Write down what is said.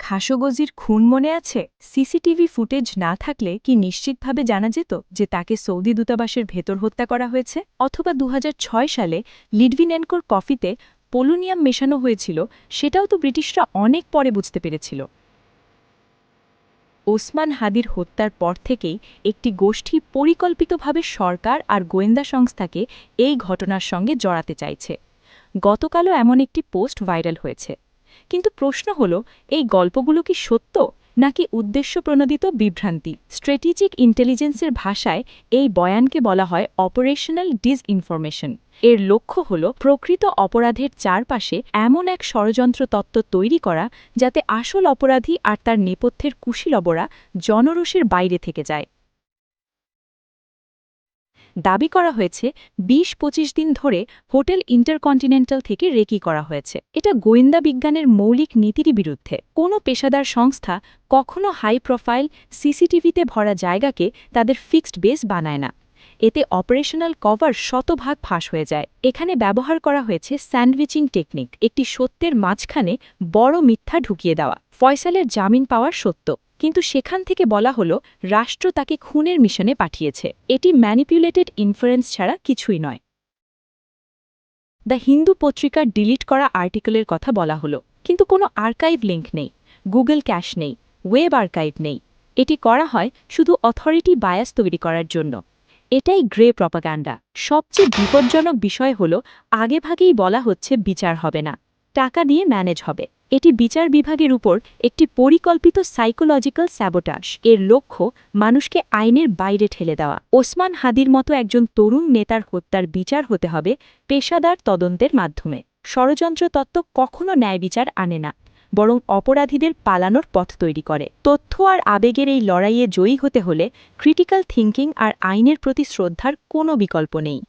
খাশোগজির খুন মনে আছে? সিসিটিভি ফুটেজ না থাকলে কি নিশ্চিতভাবে জানা যেত যে তাকে সৌদি দূতাবাসের ভেতর হত্যা করা হয়েছে? অথবা ২০০৬ সালে লিটভিনেনকোর কফিতে পোলোনিয়াম মেশানো হয়েছিল, সেটাও তো ব্রিটিশরা অনেক পরে বুঝতে পেরেছিল। ওসমান হাদির হত্যার পর থেকেই একটি গোষ্ঠী পরিকল্পিতভাবে সরকার আর গোয়েন্দা সংস্থাকে এই ঘটনার সঙ্গে জড়াতে চাইছে। গতকালও এমন একটি পোস্ট ভাইরাল হয়েছে। কিন্তু প্রশ্ন হল, এই গল্পগুলো কি সত্য নাকি উদ্দেশ্যপ্রণোদিত বিভ্রান্তি? স্ট্র্যাটেজিক ইন্টেলিজেন্সের ভাষায় এই বয়ানকে বলা হয় অপারেশনাল ডিসইনফরমেশন। এর লক্ষ্য হল প্রকৃত অপরাধের চারপাশে এমন এক ষড়যন্ত্র তত্ত্ব তৈরি করা যাতে আসল অপরাধী আর তার নেপথ্যের কুশীলবরা জনরোষের বাইরে থেকে যায়। দাবি করা হয়েছে ২০-২৫ দিন ধরে হোটেল ইন্টারকন্টিনেন্টাল থেকে রেকি করা হয়েছে। এটা গোয়েন্দা বিজ্ঞানের মৌলিক নীতির বিরুদ্ধে। কোনো পেশাদার সংস্থা কখনো হাই প্রোফাইল সিসিটিভিতে ভরা জায়গাকে তাদের ফিক্সড বেস বানায় না। এতে অপারেশনাল কভার শতভাগ ফাঁস হয়ে যায়। এখানে ব্যবহার করা হয়েছে স্যান্ডউইচিং টেকনিক, একটি সত্যের মাঝখানে বড় মিথ্যা ঢুকিয়ে দেওয়া। ফয়সালের জামিন পাওয়ার সত্য, কিন্তু সেখান থেকে বলা হলো রাষ্ট্র তাকে খুনের মিশনে পাঠিয়েছে। এটি ম্যানিপুলেটেড ইনফারেন্স ছাড়া কিছুই নয়। দ্য হিন্দু পত্রিকার ডিলিট করা আর্টিকেলের কথা বলা হলো, কিন্তু কোনো আর্কাইভ লিঙ্ক নেই, গুগল ক্যাশ নেই, ওয়েব আর্কাইভ নেই। এটি করা হয় শুধু অথরিটি বায়াস তৈরি করার জন্য। এটাই গ্রে প্রপাগান্ডা। সবচেয়ে বিপজ্জনক বিষয় হল আগেভাগেই বলা হচ্ছে বিচার হবে না, টাকা দিয়ে ম্যানেজ হবে। এটি বিচার বিভাগের উপর একটি পরিকল্পিত সাইকোলজিক্যাল স্যাবোটাজ। এর লক্ষ্য মানুষকে আইনের বাইরে ঠেলে দেওয়া। ওসমান হাদির মতো একজন তরুণ নেতার হত্যার বিচার হতে হবে পেশাদার তদন্তের মাধ্যমে। ষড়যন্ত্র তত্ত্ব কখনো ন্যায় বিচার আনে না, বরং অপরাধীদের পালানোর পথ তৈরি করে। তথ্য আর আবেগের এই লড়াইয়ে জয়ী হতে হলে ক্রিটিক্যাল থিঙ্কিং আর আইনের প্রতি শ্রদ্ধার কোনো বিকল্প নেই।